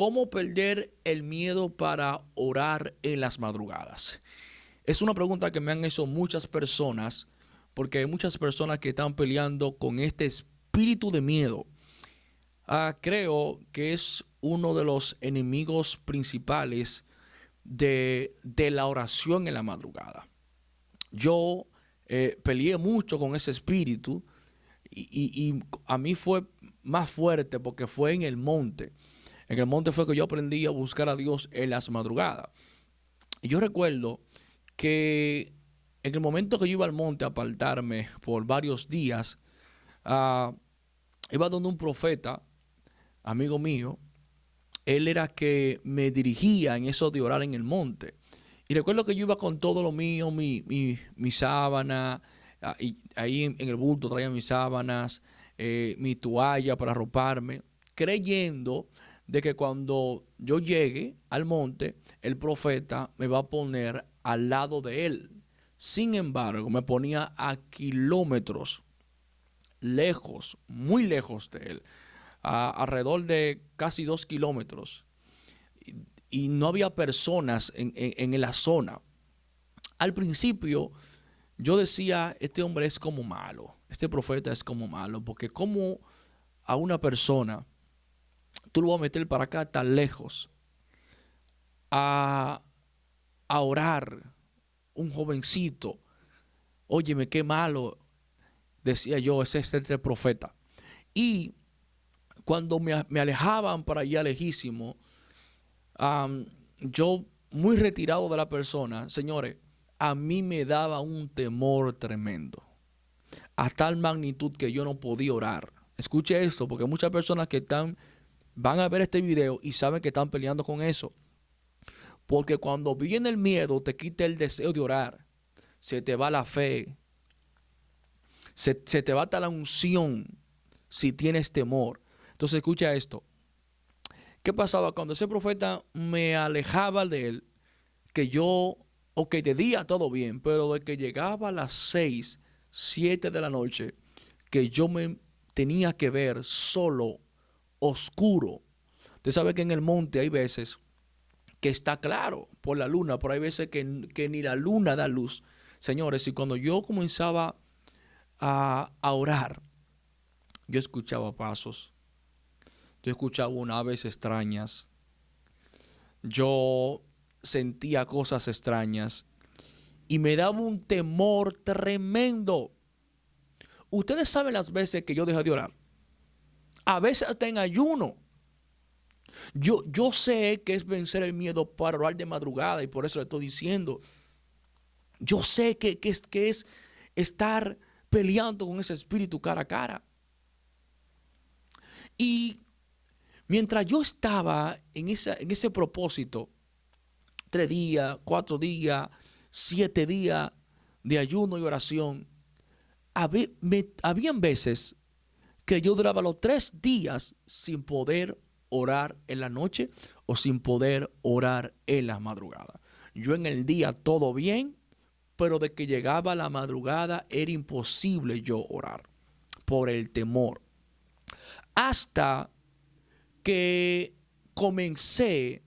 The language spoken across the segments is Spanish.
¿Cómo perder el miedo para orar en las madrugadas? Es una pregunta que me han hecho muchas personas, porque hay muchas personas que están peleando con este espíritu de miedo. Creo que es uno de los enemigos principales de la oración en la madrugada. Yo peleé mucho con ese espíritu y a mí fue más fuerte porque fue en el monte. En el monte fue que yo aprendí a buscar a Dios en las madrugadas. Y yo recuerdo que en el momento que yo iba al monte a apartarme por varios días, uh, iba donde un profeta, amigo mío. Él era que me dirigía en eso de orar en el monte. Y recuerdo que yo iba con todo lo mío, mi sábana, y ahí en el bulto traía mis sábanas, mi toalla para arroparme, creyendo de que cuando yo llegue al monte, el profeta me va a poner al lado de él. Sin embargo, me ponía a kilómetros lejos, muy lejos de él, alrededor de casi 2 kilómetros. Y no había personas en la zona. Al principio yo decía, este hombre es como malo, este profeta es como malo, porque como a una persona tú lo vas a meter para acá tan lejos a, a orar, un jovencito, óyeme, qué malo, decía yo, ese es este profeta. Y cuando me alejaban para allá lejísimo, yo muy retirado de la persona, señores, a mí me daba un temor tremendo, a tal magnitud que yo no podía orar. Escuche esto, porque muchas personas que van a ver este video y saben que están peleando con eso. Porque cuando viene el miedo, te quita el deseo de orar. Se te va la fe. Se te va hasta la unción si tienes temor. Entonces escucha esto. ¿Qué pasaba cuando ese profeta me alejaba de él? Que yo, ok, de día todo bien, pero de que llegaba a las 6, 7 de la noche, que yo me tenía que ver solo, oscuro. Usted sabe que en el monte hay veces que está claro por la luna, pero hay veces que ni la luna da luz. Señores, y cuando yo comenzaba a orar, yo escuchaba pasos, yo escuchaba unas aves extrañas, yo sentía cosas extrañas y me daba un temor tremendo. Ustedes saben las veces que yo dejé de orar. A veces hasta en ayuno. Yo sé que es vencer el miedo para orar de madrugada y por eso le estoy diciendo. Yo sé que es estar peleando con ese espíritu cara a cara. Y mientras yo estaba en ese propósito, 3 días, 4 días, 7 días de ayuno y oración, habían veces que yo duraba los 3 días sin poder orar en la noche o sin poder orar en la madrugada. Yo en el día todo bien, pero de que llegaba la madrugada era imposible yo orar por el temor. Hasta que comencé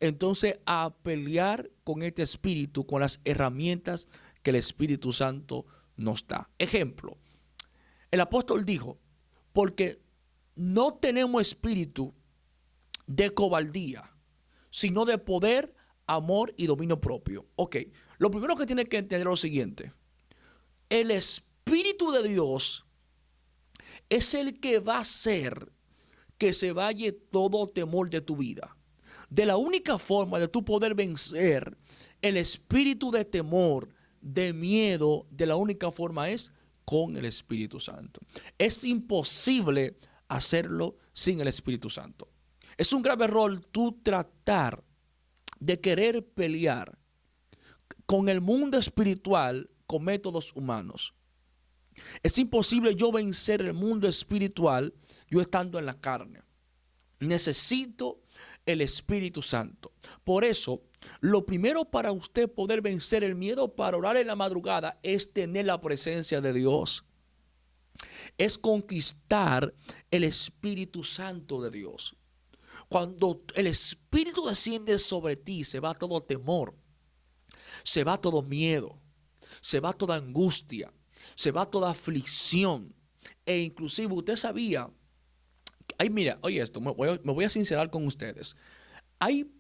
entonces a pelear con este espíritu, con las herramientas que el Espíritu Santo nos da. Ejemplo, el apóstol dijo, porque no tenemos espíritu de cobardía, sino de poder, amor y dominio propio. Ok, lo primero que tiene que entender es lo siguiente. El Espíritu de Dios es el que va a hacer que se vaya todo temor de tu vida. De la única forma de tú poder vencer el espíritu de temor, de miedo, de la única forma es con el Espíritu Santo. Es imposible hacerlo sin el Espíritu Santo. Es un grave error tú tratar de querer pelear con el mundo espiritual con métodos humanos. Es imposible yo vencer el mundo espiritual yo estando en la carne. Necesito el Espíritu Santo. Por eso, lo primero para usted poder vencer el miedo para orar en la madrugada es tener la presencia de Dios. Es conquistar el Espíritu Santo de Dios. Cuando el Espíritu desciende sobre ti, se va todo temor, se va todo miedo, se va toda angustia, se va toda aflicción. E inclusive usted sabía, ay mira, oye esto, me voy a sincerar con ustedes. Hay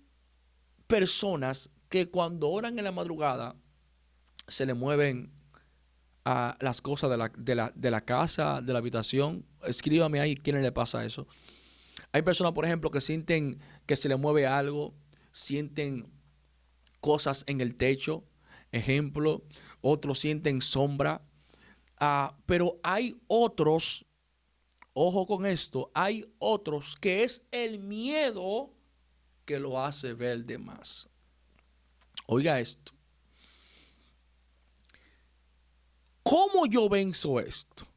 personas que cuando oran en la madrugada se le mueven a las cosas de la casa, de la habitación. Escríbame ahí quién le pasa eso. Hay personas, por ejemplo, que sienten que se le mueve algo, sienten cosas en el techo, ejemplo, otros sienten sombra. Pero hay otros, ojo con esto, hay otros que es el miedo que lo hace ver de más. Oiga esto. ¿Cómo yo venzo esto?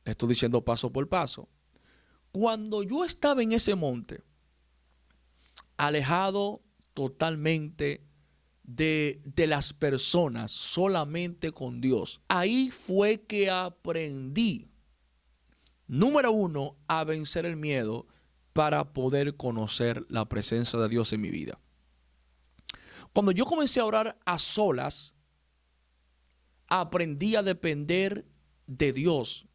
Le estoy diciendo paso por paso. Cuando yo estaba en ese monte, alejado totalmente de las personas, solamente con Dios, ahí fue que aprendí, número uno, a vencer el miedo para poder conocer la presencia de Dios en mi vida. Cuando yo comencé a orar a solas, aprendí a depender de Dios.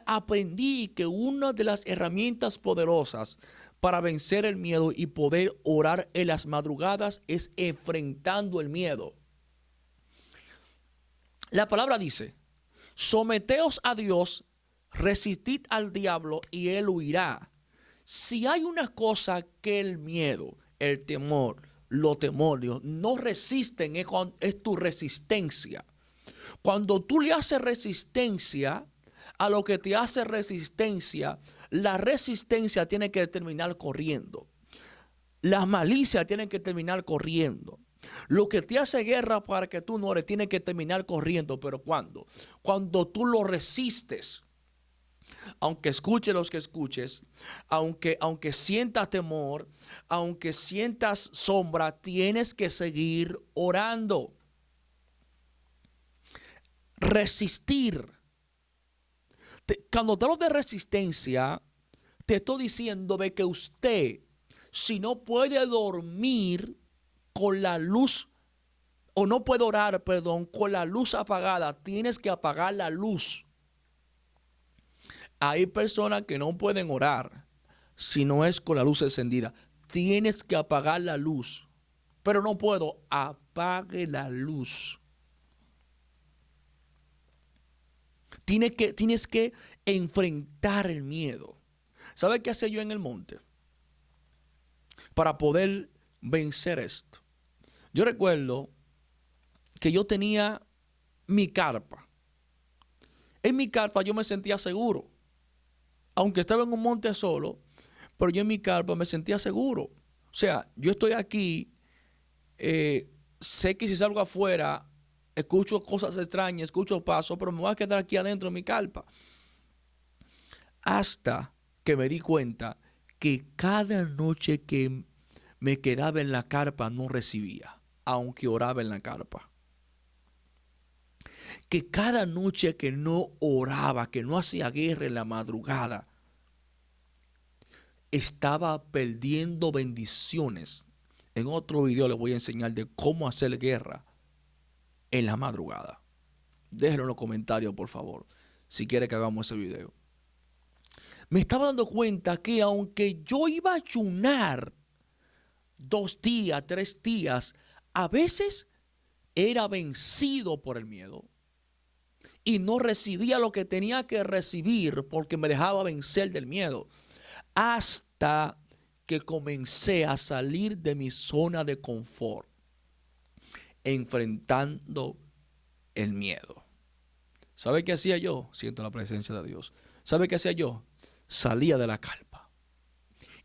Aprendí que una de las herramientas poderosas para vencer el miedo y poder orar en las madrugadas es enfrentando el miedo. La palabra dice, someteos a Dios, resistid al diablo y él huirá. Si hay una cosa que el miedo, el temor, los demonios no resisten, es tu resistencia. Cuando tú le haces resistencia a lo que te hace resistencia, la resistencia tiene que terminar corriendo. La malicia tiene que terminar corriendo. Lo que te hace guerra para que tú no ores tiene que terminar corriendo. ¿Pero cuándo? Cuando tú lo resistes. Aunque escuches los que escuches, aunque sientas temor, aunque sientas sombra, tienes que seguir orando. Resistir. Cuando te hablo de resistencia, te estoy diciendo de que usted, si no puede dormir con la luz, o no puede orar, perdón, con la luz apagada, tienes que apagar la luz. Hay personas que no pueden orar si no es con la luz encendida. Tienes que apagar la luz. Pero no puedo, apague la luz. Tienes que enfrentar el miedo. ¿Sabes qué hacía yo en el monte? Para poder vencer esto. Yo recuerdo que yo tenía mi carpa. En mi carpa yo me sentía seguro. Aunque estaba en un monte solo, pero yo en mi carpa me sentía seguro. O sea, yo estoy aquí, sé que si salgo afuera, escucho cosas extrañas, escucho pasos, pero me voy a quedar aquí adentro en mi carpa. Hasta que me di cuenta que cada noche que me quedaba en la carpa no recibía, aunque oraba en la carpa. Que cada noche que no oraba, que no hacía guerra en la madrugada, estaba perdiendo bendiciones. En otro video les voy a enseñar de cómo hacer guerra en la madrugada. Déjenlo en los comentarios, por favor, si quiere que hagamos ese video. Me estaba dando cuenta que aunque yo iba a ayunar 2 días, 3 días, a veces era vencido por el miedo y no recibía lo que tenía que recibir porque me dejaba vencer del miedo. Hasta que comencé a salir de mi zona de confort, enfrentando el miedo. ¿Sabe qué hacía yo? Siento la presencia de Dios. ¿Sabe qué hacía yo? Salía de la carpa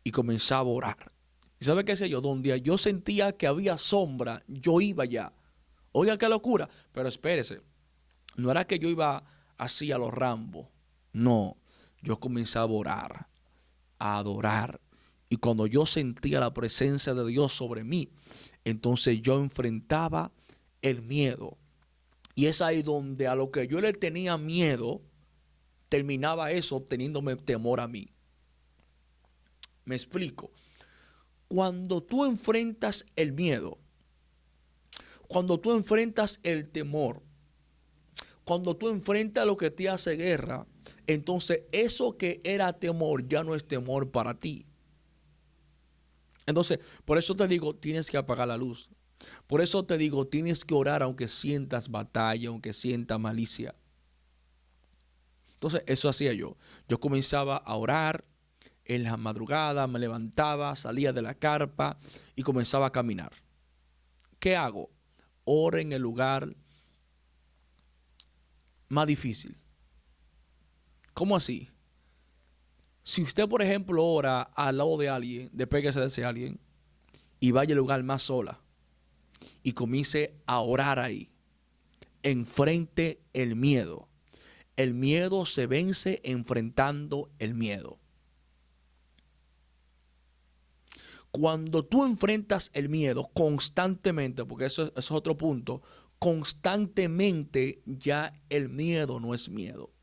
y comenzaba a orar. ¿Y sabe qué hacía yo? Donde yo sentía que había sombra, yo iba allá. Oiga qué locura. Pero espérese, no era que yo iba así a los Rambo. No, yo comenzaba a orar, a adorar. Y cuando yo sentía la presencia de Dios sobre mí, entonces yo enfrentaba el miedo. Y es ahí donde a lo que yo le tenía miedo, terminaba eso teniéndome temor a mí. Me explico. Cuando tú enfrentas el miedo, cuando tú enfrentas el temor, cuando tú enfrentas lo que te hace guerra, entonces eso que era temor ya no es temor para ti. Entonces, por eso te digo, tienes que apagar la luz. Por eso te digo, tienes que orar aunque sientas batalla, aunque sientas malicia. Entonces, eso hacía yo. Yo comenzaba a orar en la madrugada, me levantaba, salía de la carpa y comenzaba a caminar. ¿Qué hago? Oro en el lugar más difícil. ¿Cómo así? Si usted, por ejemplo, ora al lado de alguien, despéguese de ese alguien y vaya al lugar más sola y comience a orar ahí, enfrente el miedo. El miedo se vence enfrentando el miedo. Cuando tú enfrentas el miedo constantemente, porque eso es otro punto, constantemente ya el miedo no es miedo.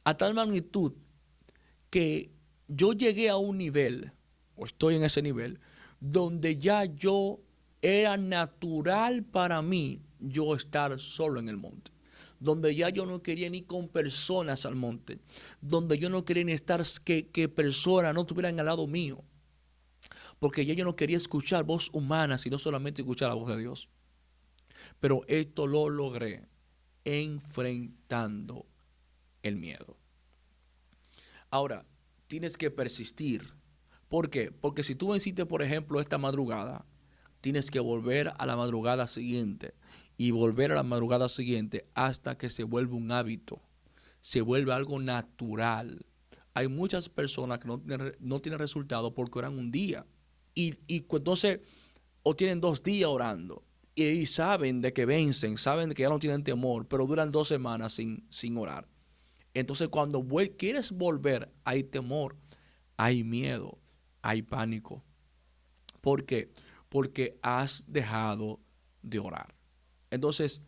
A tal magnitud que yo llegué a un nivel, o estoy en ese nivel, donde ya yo era natural para mí yo estar solo en el monte. Donde ya yo no quería ni con personas al monte. Donde yo no quería ni estar que personas no estuvieran al lado mío. Porque ya yo no quería escuchar voz humana, sino solamente escuchar la voz de Dios. Pero esto lo logré enfrentando el miedo. Ahora, tienes que persistir. ¿Por qué? Porque si tú venciste, por ejemplo, esta madrugada, tienes que volver a la madrugada siguiente y volver a la madrugada siguiente hasta que se vuelva un hábito, se vuelve algo natural. Hay muchas personas que no tienen resultado porque oran un día y entonces o tienen 2 días orando y saben de que vencen, saben de que ya no tienen temor, pero duran 2 semanas sin orar. Entonces cuando quieres volver, hay temor, hay miedo, hay pánico. ¿Por qué? Porque has dejado de orar. Entonces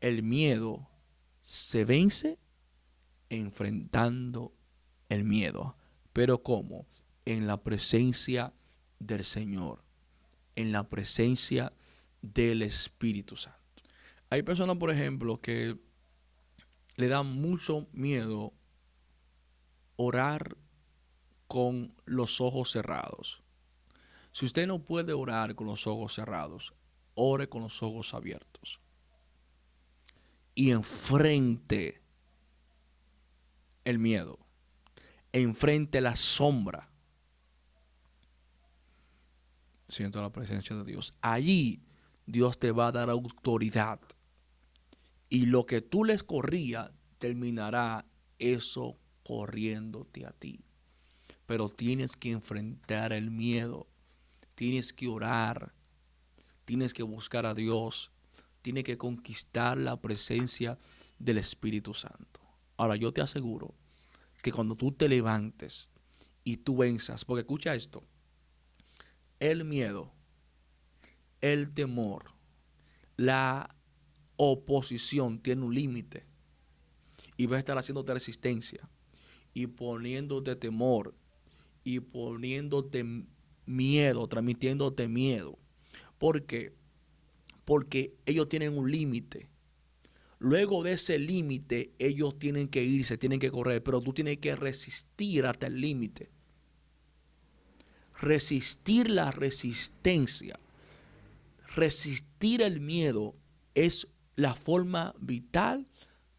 el miedo se vence enfrentando el miedo. ¿Pero cómo? En la presencia del Señor, en la presencia del Espíritu Santo. Hay personas, por ejemplo, que le da mucho miedo orar con los ojos cerrados. Si usted no puede orar con los ojos cerrados, ore con los ojos abiertos. Y enfrente el miedo, enfrente la sombra. Siento la presencia de Dios. Allí Dios te va a dar autoridad. Y lo que tú les corría, terminará eso corriéndote a ti. Pero tienes que enfrentar el miedo. Tienes que orar. Tienes que buscar a Dios. Tienes que conquistar la presencia del Espíritu Santo. Ahora yo te aseguro que cuando tú te levantes y tú venzas, porque escucha esto, el miedo, el temor, la oposición tiene un límite y va a estar haciéndote resistencia y poniéndote temor y poniéndote miedo, transmitiéndote miedo. ¿Por qué? Porque ellos tienen un límite. Luego de ese límite, ellos tienen que irse, tienen que correr, pero tú tienes que resistir hasta el límite. Resistir la resistencia, resistir el miedo es la forma vital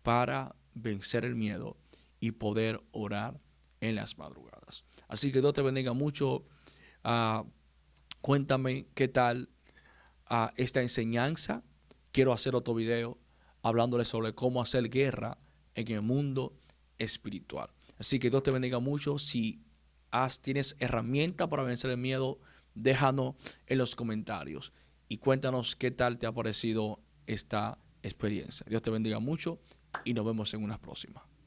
para vencer el miedo y poder orar en las madrugadas. Así que Dios te bendiga mucho. Cuéntame qué tal esta enseñanza. Quiero hacer otro video hablándole sobre cómo hacer guerra en el mundo espiritual. Así que Dios te bendiga mucho. Si tienes herramientas para vencer el miedo, déjanos en los comentarios y cuéntanos qué tal te ha parecido esta experiencia. Dios te bendiga mucho y nos vemos en una próxima.